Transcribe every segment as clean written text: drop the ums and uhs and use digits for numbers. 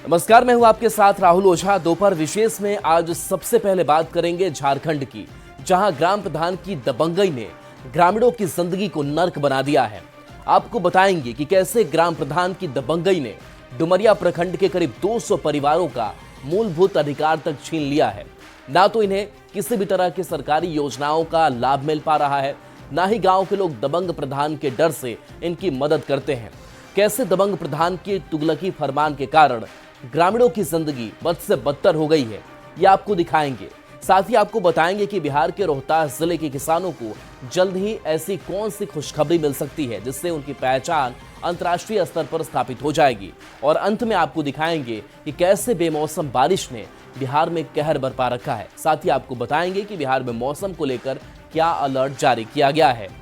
नमस्कार, मैं हूं आपके साथ राहुल ओझा। दोपहर विशेष में आज सबसे पहले बात करेंगे झारखंड की, जहां ग्राम प्रधान की दबंगई ने ग्रामीणों की जिंदगी को नर्क बना दिया है। आपको बताएंगे कि कैसे ग्राम प्रधान की दबंगई ने डुमरिया प्रखंड के करीब 200 परिवारों का मूलभूत अधिकार तक छीन लिया है। ना तो इन्हें किसी भी तरह की सरकारी योजनाओं का लाभ मिल पा रहा है, ना ही गांव के लोग दबंग प्रधान के डर से इनकी मदद करते हैं। कैसे दबंग प्रधान की तुगलकी फरमान के कारण ग्रामीणों की जिंदगी बद से बदतर हो गई है, ये आपको दिखाएंगे। साथ ही आपको बताएंगे कि बिहार के रोहतास जिले के किसानों को जल्द ही ऐसी कौन सी खुशखबरी मिल सकती है जिससे उनकी पहचान अंतर्राष्ट्रीय स्तर पर स्थापित हो जाएगी। और अंत में आपको दिखाएंगे कि कैसे बेमौसम बारिश ने बिहार में कहर बरपा रखा है। साथ ही आपको बताएंगे कि बिहार में मौसम को लेकर क्या अलर्ट जारी किया गया है।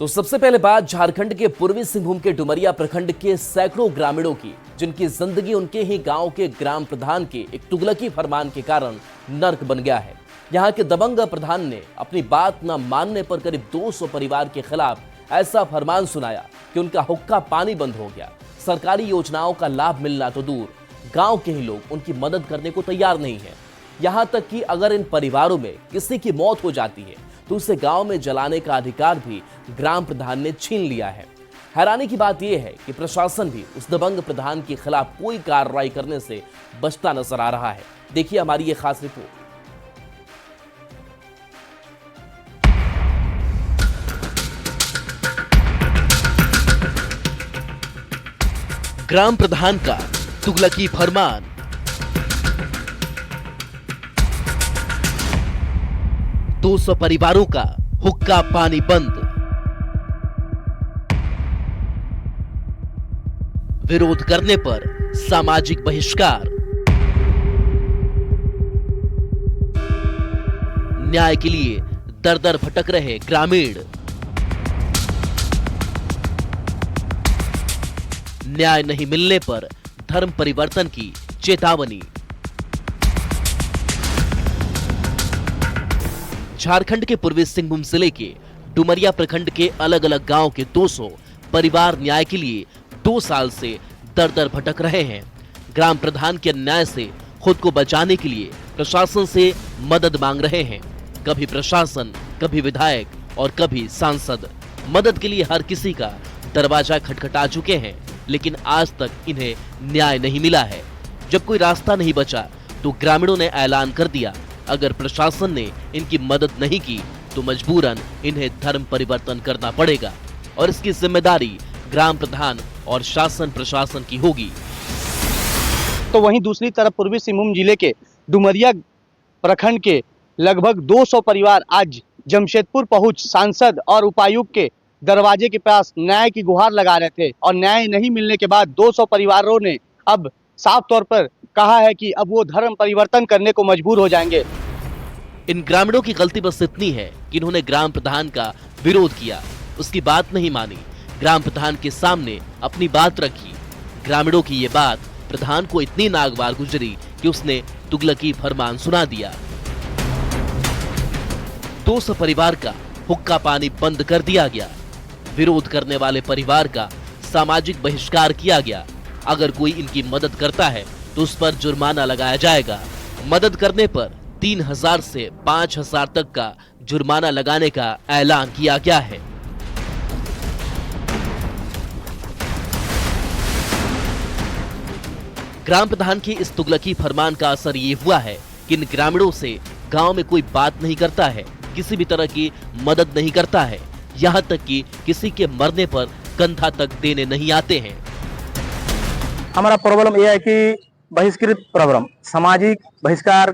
तो सबसे पहले बात झारखंड के पूर्वी सिंहभूम के डुमरिया प्रखंड के सैकड़ों ग्रामीणों की, जिनकी जिंदगी उनके ही गांव के ग्राम प्रधान के एक तुगलकी फरमान के कारण नर्क बन गया है। यहां के दबंग प्रधान ने अपनी बात न मानने पर करीब 200 परिवार के खिलाफ ऐसा फरमान सुनाया कि उनका हुक्का पानी बंद हो गया। सरकारी योजनाओं का लाभ मिलना तो दूर, गांव के ही लोग उनकी मदद करने को तैयार नहीं है। यहां तक कि अगर इन परिवारों में किसी की मौत हो जाती है तो उसे गांव में जलाने का अधिकार भी ग्राम प्रधान ने छीन लिया है। हैरानी की बात यह है कि प्रशासन भी उस दबंग प्रधान के खिलाफ कोई कार्रवाई करने से बचता नजर आ रहा है। देखिए हमारी ये खास रिपोर्ट। ग्राम प्रधान का तुगलकी फरमान। दो 200 परिवारों का हुक्का पानी बंद। विरोध करने पर सामाजिक बहिष्कार। न्याय के लिए दर दर भटक रहे ग्रामीण। न्याय नहीं मिलने पर धर्म परिवर्तन की चेतावनी। झारखंड के पूर्वी सिंहभूम जिले के डुमरिया प्रखंड के अलग अलग गांव के 200 परिवार न्याय के लिए 2 साल से दर दर भटक रहे हैं। ग्राम प्रधान के अन्याय से खुद को बचाने के लिए प्रशासन से मदद मांग रहे हैं। कभी प्रशासन, कभी विधायक और कभी सांसद मदद के लिए हर किसी का दरवाजा खटखटा चुके हैं, लेकिन आज तक इन्हें न्याय नहीं मिला है। जब कोई रास्ता नहीं बचा तो ग्रामीणों ने ऐलान कर दिया, अगर प्रशासन ने इनकी मदद नहीं की तो मजबूरन इन्हें धर्म परिवर्तन करना पड़ेगा और इसकी जिम्मेदारी ग्राम प्रधान और शासन प्रशासन की होगी। तो वहीं दूसरी तरफ पूर्वी सिंहभूम जिले के डुमरिया प्रखंड के लगभग 200 परिवार आज जमशेदपुर पहुंच सांसद और उपायुक्त के दरवाजे के पास न्याय की गुहार लगा रहे थे और न्याय नहीं मिलने के बाद 200 परिवारों ने अब साफ तौर पर कहा है कि अब वो धर्म परिवर्तन करने को मजबूर हो जाएंगे। इन ग्रामीणों की गलती बस इतनी है कि इन्होंने ग्राम प्रधान का विरोध किया, उसकी बात नहीं मानी, ग्राम प्रधान के सामने अपनी बात रखी। ग्रामीणों की ये बात प्रधान को इतनी नागवार गुजरी कि उसने तुगलकी फरमान सुना दिया। 200 परिवार का हुक्का पानी बंद कर दिया गया। विरोध करने वाले परिवार का सामाजिक बहिष्कार किया गया। अगर कोई इनकी मदद करता है तो उस पर जुर्माना लगाया जाएगा। मदद करने पर 3000 से 5000 तक का जुर्माना लगाने का ऐलान किया गया है। ग्राम प्रधान की इस तुगलकी फरमान का असर ये हुआ है कि इन ग्रामीणों से गांव में कोई बात नहीं करता है, किसी भी तरह की मदद नहीं करता है, यहाँ तक कि किसी के मरने पर कंधा तक देने नहीं आते हैं। हमारा प्रॉब्लम यह है कि बहिष्कृत प्रॉब्लम, सामाजिक बहिष्कार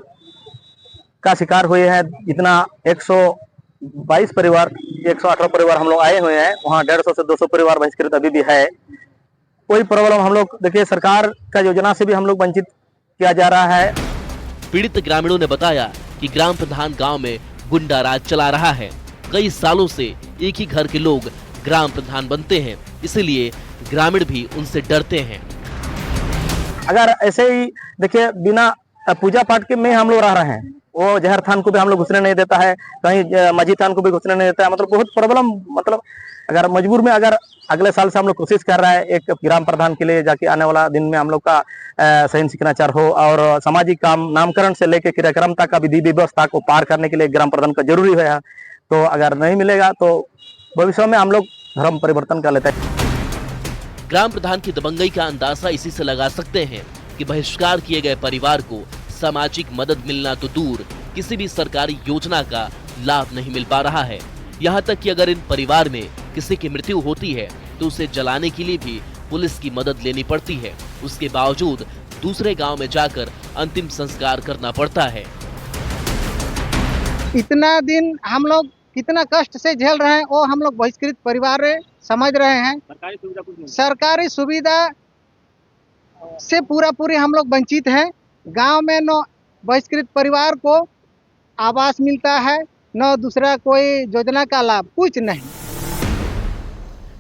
का शिकार हुए हैं। जितना 122 परिवार, 118 परिवार हम लोग आए हुए हैं, वहाँ 150 से 200 परिवार बहिष्कृत अभी भी है। कोई प्रॉब्लम हम लोग देखिए, सरकार का योजना से भी हम लोग वंचित किया जा रहा है। पीड़ित ग्रामीणों ने बताया कि ग्राम प्रधान गांव में गुंडा राज चला रहा है। कई सालों से एक ही घर के लोग ग्राम प्रधान बनते हैं, इसलिए ग्रामीण भी उनसे डरते हैं। अगर ऐसे ही देखिए बिना पूजा पाठ के में हम लोग रह रहे हैं, वो जहर थान को भी हम लोग घुसने नहीं देता है, कहीं मस्जिद थान को भी घुसने नहीं देता है। मतलब बहुत प्रॉब्लम, मतलब अगर मजबूर में अगर अगले साल से हम लोग कोशिश कर रहे हैं एक ग्राम प्रधान के लिए, जाके आने वाला दिन में हम लोग का सही शिग्नेचर हो और सामाजिक काम नामकरण से लेकर क्रियाक्रम तक का विधि व्यवस्था को पार करने के लिए ग्राम प्रधान का जरूरी है। तो अगर नहीं मिलेगा तो भविष्य में हम लोग धर्म परिवर्तन कर लेते हैं। ग्राम प्रधान की दबंगई का अंदाजा इसी से लगा सकते हैं कि बहिष्कार किए गए परिवार को सामाजिक मदद मिलना तो दूर, किसी भी सरकारी योजना का लाभ नहीं मिल पा रहा है। यहाँ तक कि अगर इन परिवार में किसी की मृत्यु होती है तो उसे जलाने के लिए भी पुलिस की मदद लेनी पड़ती है। उसके बावजूद दूसरे गांव में जाकर अंतिम संस्कार करना पड़ता है। इतना दिन हम लोग कितना कष्ट से झेल रहे हैं, वो हम लोग बहिष्कृत परिवार समझ रहे हैं। सरकारी सुविधा से पूरी हम लोग वंचित हैं। गांव में न बहिष्कृत परिवार को आवास मिलता है, न दूसरा कोई योजना का लाभ, कुछ नहीं।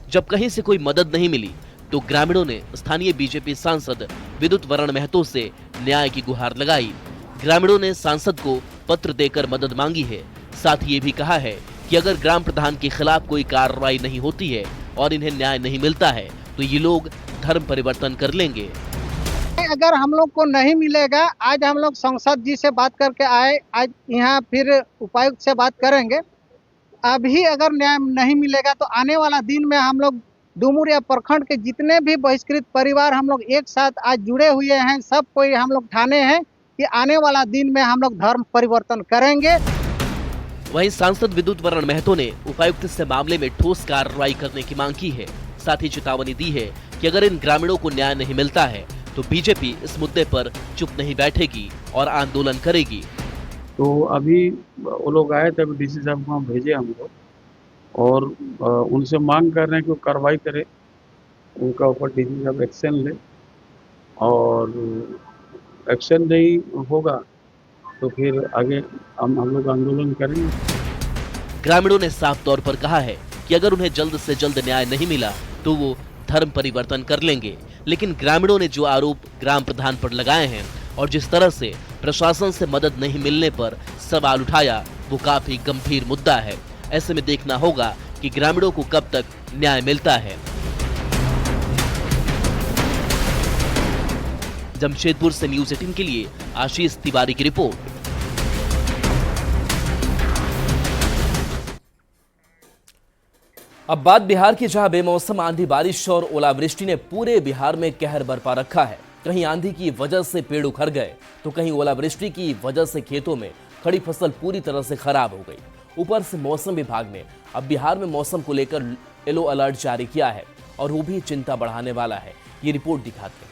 जब कहीं से कोई मदद नहीं मिली तो ग्रामीणों ने स्थानीय बीजेपी सांसद विद्युत वरण महतो से न्याय की गुहार लगाई। ग्रामीणों ने सांसद को पत्र देकर मदद मांगी है। साथ ही ये भी कहा है कि अगर ग्राम प्रधान के खिलाफ कोई कार्रवाई नहीं होती है और इन्हें न्याय नहीं मिलता है तो ये लोग धर्म परिवर्तन कर लेंगे। अगर हम लोग को नहीं मिलेगा, आज हम लोग सांसद जी से बात करके आए, आज यहाँ फिर उपायुक्त से बात करेंगे। अभी अगर न्याय नहीं मिलेगा तो आने वाला दिन में हम लोग डुमुरिया प्रखंड के जितने भी बहिष्कृत परिवार हम लोग एक साथ आज जुड़े हुए हैं, सब कोई हम लोग ठाने हैं कि आने वाला दिन में हम लोग धर्म परिवर्तन करेंगे। वहीं सांसद विद्युत वरण महतो ने उपायुक्त से मामले में ठोस कार्रवाई करने की मांग की है। साथ ही चेतावनी दी है कि अगर इन ग्रामीणों को न्याय नहीं मिलता है तो बीजेपी इस मुद्दे पर चुप नहीं बैठेगी और आंदोलन करेगी। तो अभी वो लोग आए थे, अभी डीसी साहब को वहाँ भेजे हम लोग और उनसे मांग कर रहे हैं कि वो कार्रवाई करे, उनका ऊपर डीसी साहब एक्शन ले, और एक्शन नहीं होगा तो फिर आगे हम लोग आंदोलन करेंगे। ग्रामीणों ने साफ तौर पर कहा है कि अगर उन्हें जल्द से जल्द न्याय नहीं मिला तो वो धर्म परिवर्तन कर लेंगे। लेकिन ग्रामीणों ने जो आरोप ग्राम प्रधान पर लगाए हैं और जिस तरह से प्रशासन से मदद नहीं मिलने पर सवाल उठाया, वो काफी गंभीर मुद्दा है। ऐसे में देखना होगा कि ग्रामीणों को कब तक न्याय मिलता है। जमशेदपुर से न्यूज़ 18 के लिए आशीष तिवारी की रिपोर्ट। अब बात बिहार की, जहां बेमौसम आंधी बारिश और ओलावृष्टि ने पूरे बिहार में कहर बरपा रखा है। कहीं आंधी की वजह से पेड़ उखड़ गए तो कहीं ओलावृष्टि की वजह से खेतों में खड़ी फसल पूरी तरह से खराब हो गई। ऊपर से मौसम विभाग ने अब बिहार में मौसम को लेकर येलो अलर्ट जारी किया है और वो भी चिंता बढ़ाने वाला है। ये रिपोर्ट दिखाते हैं।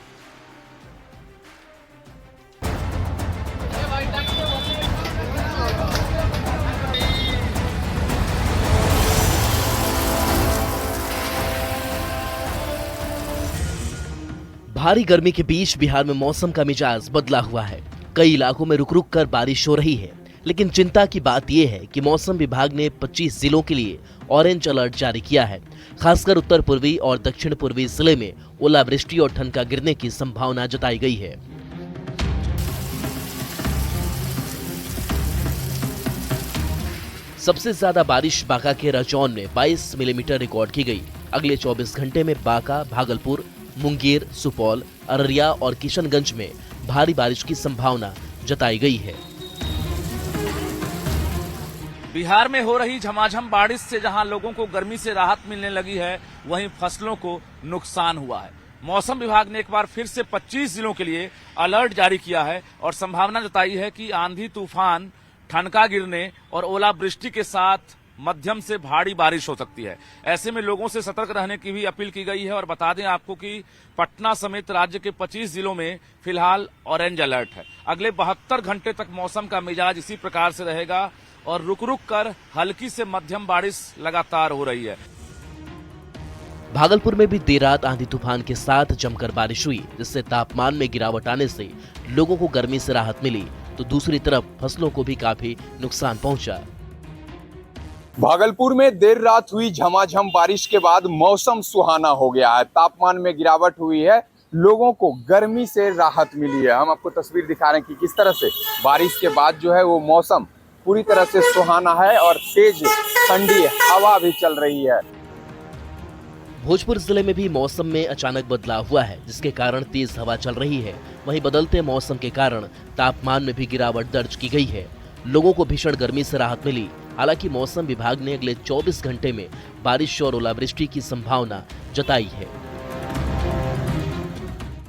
भारी गर्मी के बीच बिहार में मौसम का मिजाज बदला हुआ है। कई इलाकों में रुक रुक कर बारिश हो रही है, लेकिन चिंता की बात यह है कि मौसम विभाग ने 25 जिलों के लिए ऑरेंज अलर्ट जारी किया है। खासकर उत्तर पूर्वी और दक्षिण पूर्वी जिले में ओलावृष्टि और ठनका गिरने की संभावना जताई गई है। सबसे ज्यादा बारिश बांका के रजौन में 22 मिलीमीटर रिकॉर्ड की गई। अगले 24 घंटे में बांका, भागलपुर, मुंगेर, सुपौल, अररिया और किशनगंज में भारी बारिश की संभावना जताई गई है। बिहार में हो रही झमाझम बारिश से जहां लोगों को गर्मी से राहत मिलने लगी है, वहीं फसलों को नुकसान हुआ है। मौसम विभाग ने एक बार फिर से 25 जिलों के लिए अलर्ट जारी किया है और संभावना जताई है कि आंधी, तूफान, ठनका गिरने और ओलावृष्टि के साथ मध्यम से भारी बारिश हो सकती है। ऐसे में लोगों से सतर्क रहने की भी अपील की गई है। और बता दें आपको कि पटना समेत राज्य के 25 जिलों में फिलहाल ऑरेंज अलर्ट है। अगले 72 घंटे तक मौसम का मिजाज इसी प्रकार से रहेगा और रुक रुक कर हल्की से मध्यम बारिश लगातार हो रही है। भागलपुर में भी देर रात आंधी तूफान के साथ जमकर बारिश हुई, जिससे तापमान में गिरावट आने से लोगों को गर्मी से राहत मिली, तो दूसरी तरफ फसलों को भी काफी नुकसान पहुंचा। भागलपुर में देर रात हुई झमाझम बारिश के बाद मौसम सुहाना हो गया है। तापमान में गिरावट हुई है लोगों को गर्मी से राहत मिली है। हम आपको तस्वीर दिखा रहे हैं कि किस तरह से बारिश के बाद जो है वो मौसम पूरी तरह से सुहाना है और तेज ठंडी हवा भी चल रही है। भोजपुर जिले में भी मौसम में अचानक बदलाव हुआ है, जिसके कारण तेज हवा चल रही है। वहीं बदलते मौसम के कारण तापमान में भी गिरावट दर्ज की गई है। लोगों को भीषण गर्मी से राहत मिली। हालांकि मौसम विभाग ने अगले 24 घंटे में बारिश और ओलावृष्टि की संभावना जताई है।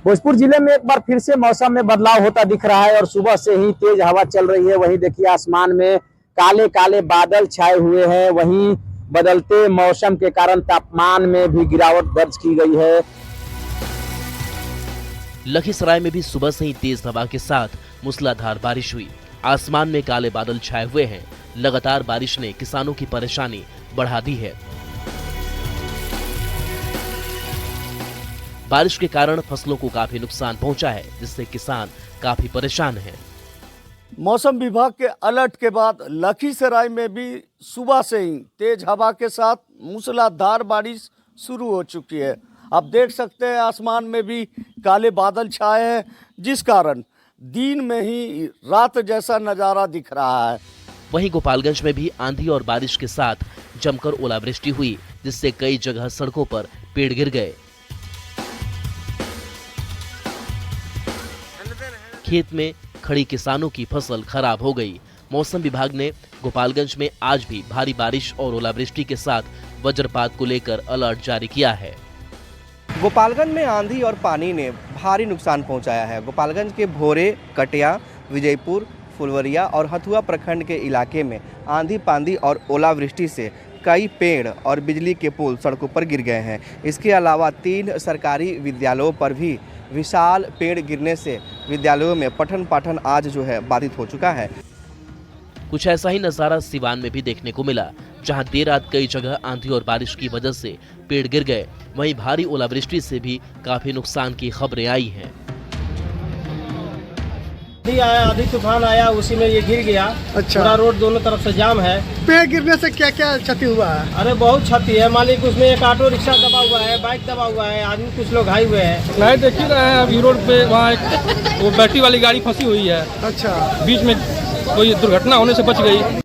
भोजपुर जिले में एक बार फिर से मौसम में बदलाव होता दिख रहा है और सुबह से ही तेज हवा चल रही है। वहीं देखिए आसमान में काले काले बादल छाए हुए हैं। वहीं बदलते मौसम के कारण तापमान में भी गिरावट दर्ज की गई है। लखीसराय में भी सुबह से ही तेज हवा के साथ मूसलाधार बारिश हुई। आसमान में काले बादल छाए हुए हैं। लगातार बारिश ने किसानों की परेशानी बढ़ा दी है। बारिश के कारण फसलों को काफी नुकसान पहुंचा है, जिससे किसान काफी परेशान हैं। मौसम विभाग के अलर्ट के बाद लखीसराय में भी सुबह से ही तेज हवा के साथ मूसलाधार बारिश शुरू हो चुकी है। आप देख सकते हैं आसमान में भी काले बादल छाए हैं, जिस कारण दिन में ही रात जैसा नज़ारा दिख रहा है। वहीं गोपालगंज में भी आंधी और बारिश के साथ जमकर ओलावृष्टि हुई, जिससे कई जगह सड़कों पर पेड़ गिर गए। खेत में खड़ी किसानों की फसल खराब हो गई। मौसम विभाग ने गोपालगंज में आज भी भारी बारिश और ओलावृष्टि के साथ वज्रपात को लेकर अलर्ट जारी किया है। गोपालगंज में आंधी और पानी ने भारी नुकसान पहुंचाया है। गोपालगंज के भोरे, कटिया, विजयपुर, फुलवरिया और हथुआ प्रखंड के इलाके में आंधी पांधी और ओलावृष्टि से कई पेड़ और बिजली के पोल सड़कों पर गिर गए हैं। इसके अलावा 3 सरकारी विद्यालयों पर भी विशाल पेड़ गिरने से विद्यालयों में पठन पाठन आज जो है बाधित हो चुका है। कुछ ऐसा ही नजारा सिवान में भी देखने को मिला, जहां देर रात कई जगह आंधी और बारिश की वजह से पेड़ गिर गए। वहीं भारी ओलावृष्टि से भी काफी नुकसान की खबरें आई हैं। आंधी तूफान आया, उसी में ये गिर गया। अच्छा। पूरा रोड दोनों तरफ से जाम है। पेड़ गिरने से क्या क्या क्षति हुआ है? अरे बहुत क्षति है मालिक। उसमें एक ऑटो रिक्शा दबा हुआ है, बाइक दबा हुआ है, आदमी कुछ लोग घायल हुए हैं। नहीं देख ही रहे हैं, अभी रोड पे वहाँ एक वो बैटरी वाली गाड़ी फंसी हुई है। अच्छा। बीच में कोई दुर्घटना होने से बच गई।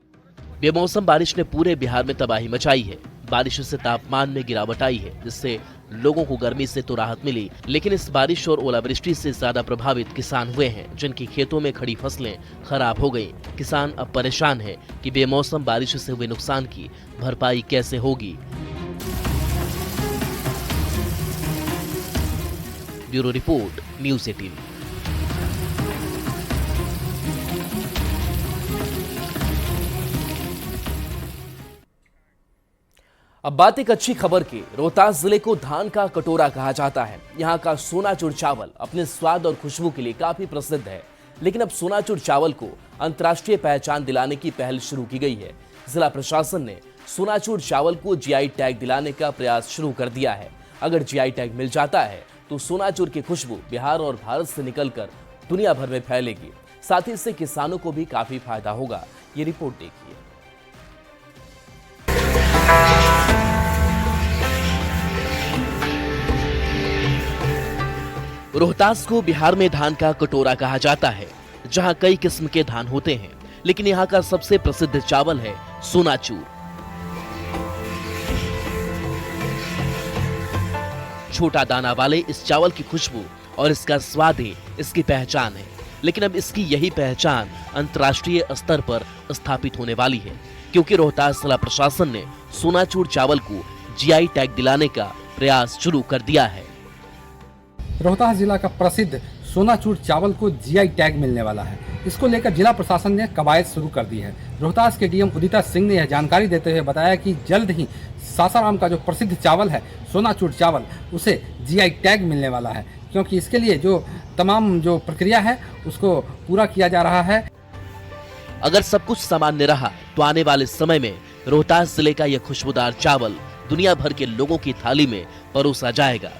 बेमौसम बारिश ने पूरे बिहार में तबाही मचाई है। बारिश से तापमान में गिरावट आई है, जिससे लोगों को गर्मी से तो राहत मिली, लेकिन इस बारिश और ओलावृष्टि से ज्यादा प्रभावित किसान हुए हैं, जिनकी खेतों में खड़ी फसलें खराब हो गईं। किसान अब परेशान हैं कि बेमौसम बारिश से हुए नुकसान की भरपाई कैसे होगी। Bureau report, news 18। अब बात एक अच्छी खबर की। रोहतास जिले को धान का कटोरा कहा जाता है। यहाँ का सोनाचूर चावल अपने स्वाद और खुशबू के लिए काफी प्रसिद्ध है, लेकिन अब सोनाचूर चावल को अंतर्राष्ट्रीय पहचान दिलाने की पहल शुरू की गई है। जिला प्रशासन ने सोनाचूर चावल को जीआई टैग दिलाने का प्रयास शुरू कर दिया है। अगर जीआई टैग मिल जाता है तो सोनाचूर की खुशबू बिहार और भारत से निकलकर दुनिया भर में फैलेगी। साथ ही इससे किसानों को भी काफी फायदा होगा। ये रिपोर्ट देखिए। रोहतास को बिहार में धान का कटोरा कहा जाता है, जहां कई किस्म के धान होते हैं, लेकिन यहां का सबसे प्रसिद्ध चावल है सोनाचूर। छोटा दाना वाले इस चावल की खुशबू और इसका स्वाद ही इसकी पहचान है, लेकिन अब इसकी यही पहचान अंतर्राष्ट्रीय स्तर पर स्थापित होने वाली है, क्योंकि रोहतास जिला प्रशासन ने सोनाचूर चावल को जीआई टैग दिलाने का प्रयास शुरू कर दिया है। रोहतास जिला का प्रसिद्ध सोनाचूर चावल को जीआई टैग मिलने वाला है। इसको लेकर जिला प्रशासन ने कवायद शुरू कर दी है। रोहतास के डीएम उदिता सिंह ने यह जानकारी देते हुए बताया कि जल्द ही सासाराम का जो प्रसिद्ध चावल है सोनाचूर चावल, उसे जीआई टैग मिलने वाला है, क्योंकि इसके लिए जो तमाम जो प्रक्रिया है उसको पूरा किया जा रहा है। अगर सब कुछ सामान्य रहा तो आने वाले समय में रोहतास जिले का यह खुशबूदार चावल दुनिया भर के लोगों की थाली में परोसा जाएगा।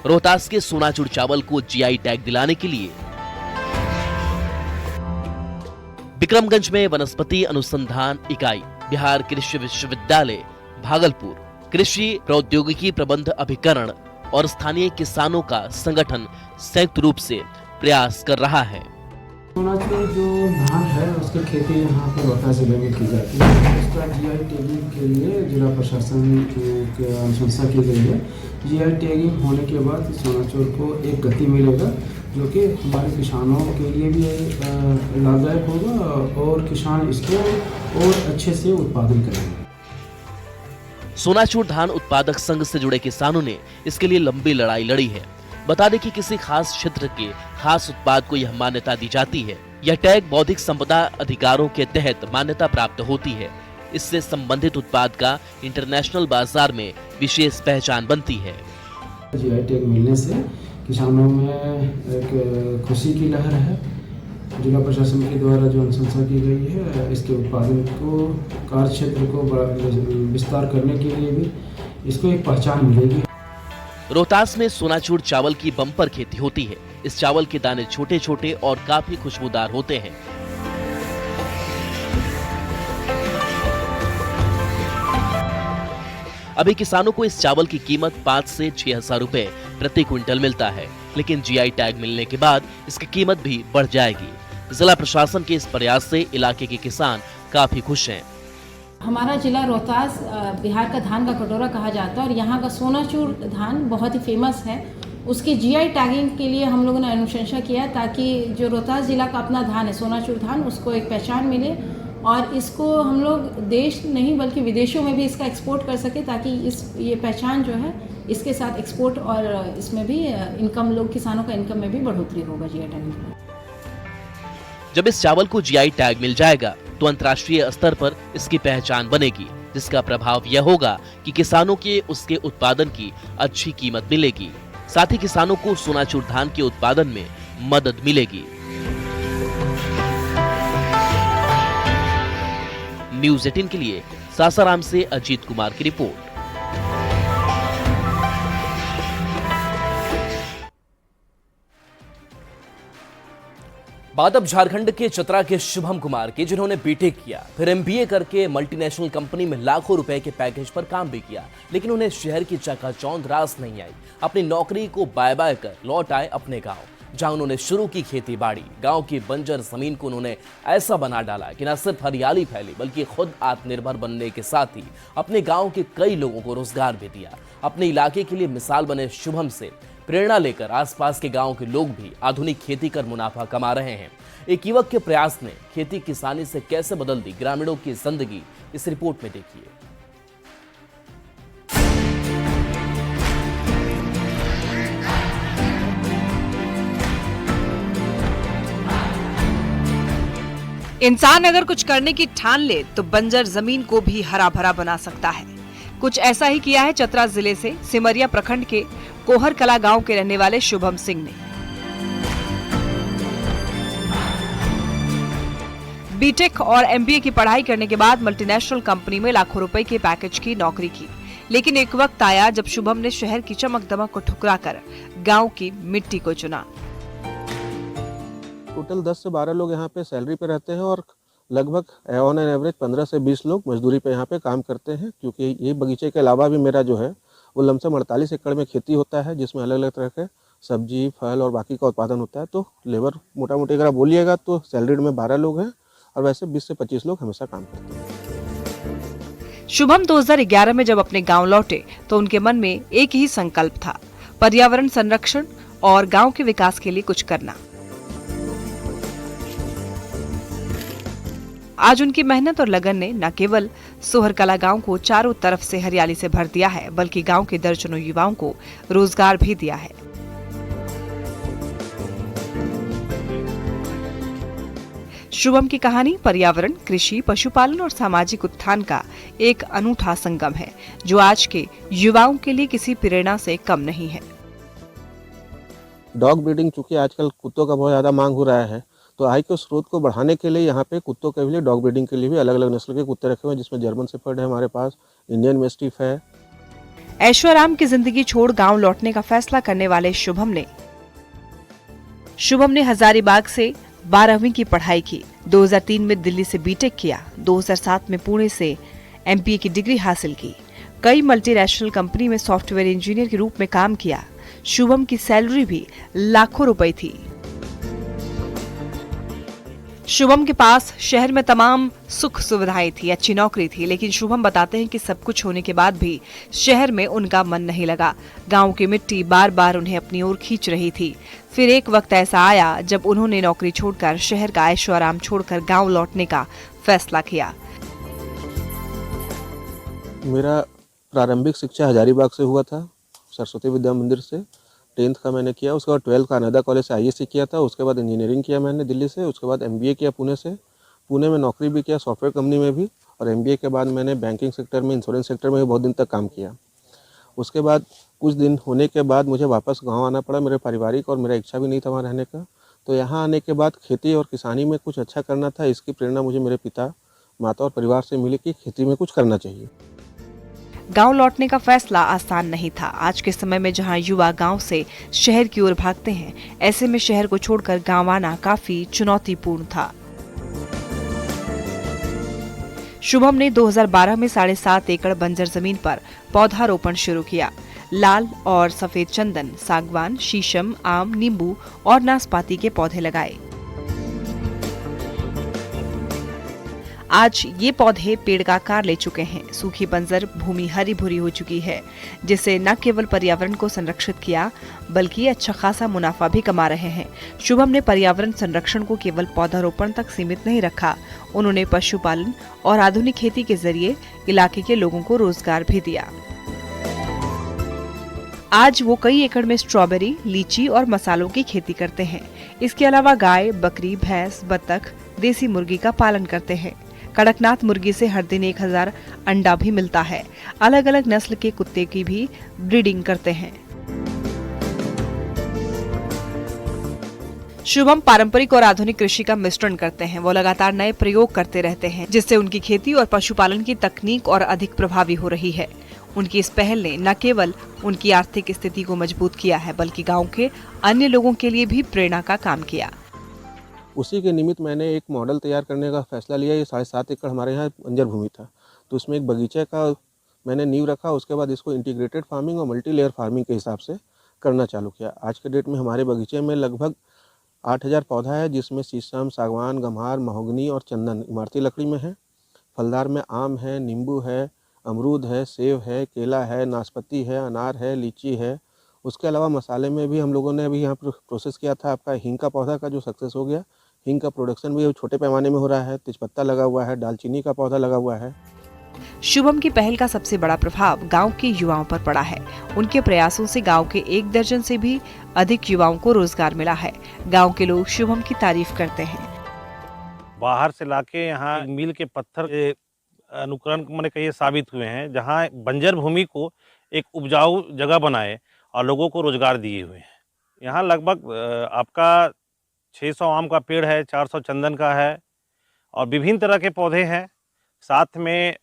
रोहतास के सोनाचूर चावल को जीआई टैग दिलाने के लिए विक्रमगंज में वनस्पति अनुसंधान इकाई, बिहार कृषि विश्वविद्यालय भागलपुर, कृषि प्रौद्योगिकी प्रबंध अभिकरण और स्थानीय किसानों का संगठन संयुक्त रूप से प्रयास कर रहा है। सोनाचूर जो धान है उसकी खेती यहाँ पर रोहतास जिले में की जाती है। उसका जीआई टैगिंग के लिए जिला प्रशासन की अनुशंसा की गई है। जीआई टैगिंग होने के बाद सोनाचूर को एक गति मिलेगा जो कि हमारे किसानों के लिए भी लाभदायक होगा और किसान इसको और अच्छे से उत्पादन करेंगे। सोनाचूर धान उत्पादक संघ से जुड़े किसानों ने इसके लिए लंबी लड़ाई लड़ी है। बता दें कि किसी खास क्षेत्र के खास उत्पाद को यह मान्यता दी जाती है। यह टैग बौद्धिक संपदा अधिकारों के तहत मान्यता प्राप्त होती है। इससे संबंधित उत्पाद का इंटरनेशनल बाजार में विशेष पहचान बनती है। जीआई टैग मिलने से किसानों में एक खुशी की लहर है। जिला प्रशासन के द्वारा जो अनुशंसा की गई है इसके उत्पादन को कार्य क्षेत्र को विस्तार करने के लिए भी इसको एक पहचान मिलेगी। रोहतास में सोनाचूर चावल की बम्पर खेती होती है। इस चावल के दाने छोटे छोटे और काफी खुशबूदार होते हैं। अभी किसानों को इस चावल की कीमत 5 से 6 हजार रुपए प्रति क्विंटल मिलता है, लेकिन जीआई टैग मिलने के बाद इसकी कीमत भी बढ़ जाएगी। जिला प्रशासन के इस प्रयास से इलाके के किसान काफी खुश हैं। हमारा जिला रोहतास बिहार का धान का कटोरा कहा जाता है और यहाँ का सोनाचूर धान बहुत ही फेमस है। उसकी जीआई टैगिंग के लिए हम लोगों ने अनुशंसा किया ताकि जो रोहतास जिला का अपना धान है सोनाचूर धान उसको एक पहचान मिले और इसको हम लोग देश नहीं बल्कि विदेशों में भी इसका एक्सपोर्ट कर सके ताकि ये पहचान जो है इसके साथ एक्सपोर्ट और इसमें भी इनकम लोग किसानों का इनकम में भी बढ़ोतरी होगा जीआई टैगिंग में। जब इस चावल को जीआई टैग मिल जाएगा तो अंतर्राष्ट्रीय स्तर पर इसकी पहचान बनेगी, जिसका प्रभाव यह होगा कि किसानों के उसके उत्पादन की अच्छी कीमत मिलेगी। साथ ही किसानों को सोनाचूर धान के उत्पादन में मदद मिलेगी। न्यूज़ 18 के लिए सासाराम से अजीत कुमार की रिपोर्ट। बात अब झारखंड के चतरा के शुभम कुमार की, जिन्होंने बीटेक किया, फिर एमबीए करके मल्टीनेशनल कंपनी में लाखों रुपए के पैकेज पर काम भी किया, लेकिन उन्हें शहर की चकाचौंध रास नहीं आई। अपनी नौकरी को बाय बाय कर लौट आए अपने गांव, जहां उन्होंने शुरू की खेती बाड़ी। गांव की बंजर जमीन को उन्होंने ऐसा बना डाला कि न सिर्फ हरियाली फैली बल्कि खुद आत्मनिर्भर बनने के साथ ही अपने गांव के कई लोगों को रोजगार भी दिया। अपने इलाके के लिए मिसाल बने शुभम से प्रेरणा लेकर आसपास के गांव के लोग भी आधुनिक खेती कर मुनाफा कमा रहे हैं। एक युवक के प्रयास ने खेती किसानी से कैसे बदल दी ग्रामीणों की जिंदगी, इस रिपोर्ट में देखिए। इंसान अगर कुछ करने की ठान ले तो बंजर जमीन को भी हरा भरा बना सकता है। कुछ ऐसा ही किया है चतरा जिले से सिमरिया प्रखंड के कोहर कला गांव के रहने वाले शुभम सिंह ने। बीटेक और एमबीए की पढ़ाई करने के बाद मल्टीनेशनल कंपनी में लाखों रुपए के पैकेज की नौकरी की, लेकिन एक वक्त आया जब शुभम ने शहर की चमक दमक को ठुकराकर गांव की मिट्टी को चुना। टोटल 10 से 12 लोग यहाँ पे सैलरी पे रहते हैं और लगभग ऑन एन एवरेज 15 से 20 लोग मजदूरी पे यहाँ पे काम करते हैं, क्योंकि ये बगीचे के अलावा भी मेरा जो है वो लमसम 48 एकड़ में खेती होता है, जिसमें अलग अलग तरह के सब्जी, फल और बाकी का उत्पादन होता है। तो लेबर मोटा मोटी अगर बोलिएगा तो सैलरीड में 12 लोग हैं और वैसे 20 से 25 लोग हमेशा काम करते हैं। शुभम 2011 में जब अपने गांव लौटे तो उनके मन में एक ही संकल्प था, पर्यावरण संरक्षण और गांव के विकास के लिए कुछ करना। आज उनकी मेहनत और लगन ने न केवल सोहरकला गांव को चारों तरफ से हरियाली से भर दिया है, बल्कि गांव के दर्जनों युवाओं को रोजगार भी दिया है। शुभम की कहानी पर्यावरण, कृषि, पशुपालन और सामाजिक उत्थान का एक अनूठा संगम है, जो आज के युवाओं के लिए किसी प्रेरणा से कम नहीं है। डॉग ब्रीडिंग, चूंकि आजकल कुत्तों का बहुत ज्यादा मांग हो रहा है, तो आय के स्रोत को बढ़ाने के लिए यहाँ पे कुत्तों के लिए डॉग ब्रीडिंग के लिए भी अलग अलग नस्ल के कुत्ते रखे हुए हैं, जिसमें जर्मन शेफर्ड है हमारे पास, इंडियन मैस्टिफ है। ऐशोआराम की जिंदगी छोड़ गांव लौटने का फैसला करने वाले शुभम ने हजारीबाग से 12वीं की पढ़ाई की, 2003 में दिल्ली से बीटेक किया, 2007 में पुणे से एमबीए की डिग्री हासिल की। कई मल्टीनेशनल कंपनी में सॉफ्टवेयर इंजीनियर के रूप में काम किया। शुभम की सैलरी भी लाखों रुपए थी। शुभम के पास शहर में तमाम सुख सुविधाएं थी, अच्छी नौकरी थी, लेकिन शुभम बताते हैं कि सब कुछ होने के बाद भी शहर में उनका मन नहीं लगा। गांव की मिट्टी बार बार उन्हें अपनी ओर खींच रही थी। फिर एक वक्त ऐसा आया जब उन्होंने नौकरी छोड़कर शहर का ऐशो आराम छोड़कर गांव लौटने का फैसला किया। मेरा प्रारंभिक शिक्षा हजारीबाग से हुआ था, सरस्वती विद्या मंदिर से। 10th का मैंने किया, उसके बाद 12th का अनादा कॉलेज से ISC किया था। उसके बाद इंजीनियरिंग किया मैंने दिल्ली से। उसके बाद MBA किया पुणे से। पुणे में नौकरी भी किया सॉफ्टवेयर कंपनी में भी, और MBA के बाद मैंने बैंकिंग सेक्टर में, इंश्योरेंस सेक्टर में भी बहुत दिन तक काम किया। उसके बाद कुछ दिन होने के बाद मुझे वापस गाँव आना पड़ा। मेरे पारिवारिक और मेरा इच्छा भी नहीं था वहाँ रहने का। तो यहाँ आने के बाद खेती और किसानी में कुछ अच्छा करना था। इसकी प्रेरणा मुझे मेरे पिता, माता और परिवार से मिली कि खेती में कुछ करना चाहिए। गांव लौटने का फैसला आसान नहीं था। आज के समय में जहां युवा गांव से शहर की ओर भागते हैं, ऐसे में शहर को छोड़कर गांव आना काफी चुनौतीपूर्ण था। शुभम ने 2012 में 7.5 एकड़ बंजर जमीन पर पौधारोपण शुरू किया। लाल और सफेद चंदन, सागवान, शीशम, आम, नींबू और नाशपाती के पौधे लगाए। आज ये पौधे पेड़ का आकार ले चुके हैं। सूखी बंजर भूमि हरी भरी हो चुकी है, जिससे न केवल पर्यावरण को संरक्षित किया बल्कि अच्छा खासा मुनाफा भी कमा रहे हैं। शुभम ने पर्यावरण संरक्षण को केवल पौधारोपण तक सीमित नहीं रखा। उन्होंने पशुपालन और आधुनिक खेती के जरिए इलाके के लोगों को रोजगार भी दिया। आज वो कई एकड़ में स्ट्रॉबेरी, लीची और मसालों की खेती करते हैं। इसके अलावा गाय, बकरी, भैंस, बतख, देसी मुर्गी का पालन करते हैं। कड़कनाथ मुर्गी से हर दिन 1000 अंडा भी मिलता है। अलग अलग नस्ल के कुत्ते की भी ब्रीडिंग करते हैं। शुभम पारंपरिक और आधुनिक कृषि का मिश्रण करते हैं। वो लगातार नए प्रयोग करते रहते हैं, जिससे उनकी खेती और पशुपालन की तकनीक और अधिक प्रभावी हो रही है। उनकी इस पहल ने न केवल उनकी आर्थिक स्थिति को मजबूत किया है, बल्कि गांव के अन्य लोगों के लिए भी प्रेरणा का काम किया। उसी के निमित्त मैंने एक मॉडल तैयार करने का फैसला लिया। ये 7.5 एकड़ हमारे यहाँ बंजर भूमि था, तो उसमें एक बगीचे का मैंने नींव रखा। उसके बाद इसको इंटीग्रेटेड फार्मिंग और मल्टी लेयर फार्मिंग के हिसाब से करना चालू किया। आज के डेट में हमारे बगीचे में लगभग 8000 पौधा है, जिसमें शीशम, सागवान, गम्हार, महोगनी और चंदन इमारती लकड़ी में है। फलदार में आम है, नींबू है, अमरूद है, सेब है, केला है, नाशपाती है, अनार है, लीची है। उसके अलावा मसाले में भी हम लोगों ने अभी यहाँ पर प्रोसेस किया था आपका हींग का पौधा का, जो सक्सेस हो गया। हींग का प्रोडक्शन भी छोटे पैमाने में हो रहा है। तेजपत्ता लगा हुआ है, दालचीनी का पौधा लगा हुआ है। शुभम की पहल का सबसे बड़ा प्रभाव गांव के युवाओं पर पड़ा है। उनके प्रयासों से गांव के 1 दर्जन से भी अधिक युवाओं को रोजगार मिला है। गांव के लोग शुभम की तारीफ करते हैं। बाहर से लाके यहाँ मील के पत्थर के अनुकरण मैंने कई साबित हुए हैं, जहाँ बंजर भूमि को एक उपजाऊ जगह बनाए और लोगों को रोजगार दिए हुए हैं। यहाँ लगभग आपका 600 आम का पेड़ है, 400 चंदन का है और विभिन्न तरह के पौधे हैं। साथ में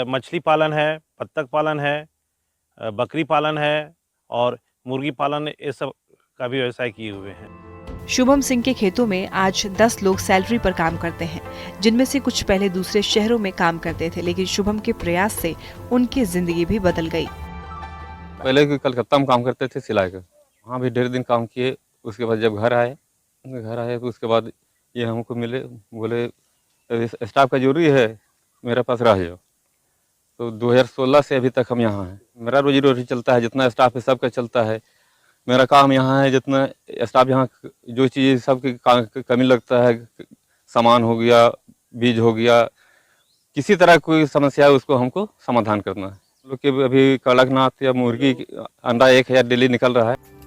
मछली पालन है, बत्तख पालन है, बकरी पालन है और मुर्गी पालन, ये सब का भी व्यवसाय किए हुए हैं। शुभम सिंह के खेतों में आज 10 लोग सैलरी पर काम करते हैं, जिनमें से कुछ पहले दूसरे शहरों में काम करते थे, लेकिन शुभम के प्रयास से उनकी जिंदगी भी बदल गई। पहले कलकत्ता में काम करते थे सिलाई का, वहाँ भी 1.5 दिन काम किए। उसके बाद जब घर आए तो उसके बाद ये हमको मिले, बोले स्टाफ का जरूरी है, मेरे पास रह जाओ। तो 2016 से अभी तक हम यहाँ हैं। मेरा रोजी रोटी चलता है, जितना स्टाफ है सबका चलता है। मेरा काम यहाँ है, जितना स्टाफ यहाँ जो चीज़ सबकी कमी लगता है, सामान हो गया, बीज हो गया, किसी तरह कोई समस्या है उसको हमको समाधान करना है। लोग के अभी कड़कनाथ या मुर्गी अंडा 1000 डेली निकल रहा है।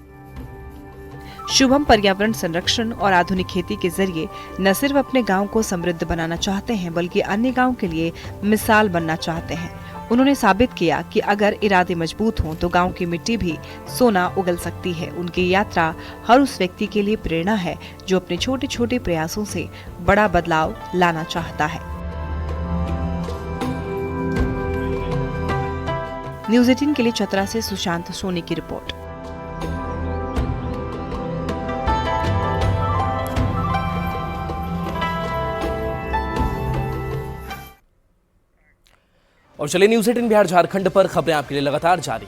शुभम पर्यावरण संरक्षण और आधुनिक खेती के जरिए न सिर्फ अपने गांव को समृद्ध बनाना चाहते हैं, बल्कि अन्य गांव के लिए मिसाल बनना चाहते हैं। उन्होंने साबित किया कि अगर इरादे मजबूत हों तो गांव की मिट्टी भी सोना उगल सकती है। उनकी यात्रा हर उस व्यक्ति के लिए प्रेरणा है जो अपने छोटे छोटे प्रयासों से बड़ा बदलाव लाना चाहता है। न्यूज़ 18 के लिए चतरा से सुशांत सोनी की रिपोर्ट। और चलिए न्यूज़ 18 बिहार झारखंड पर खबरें आपके लिए लगातार जारी।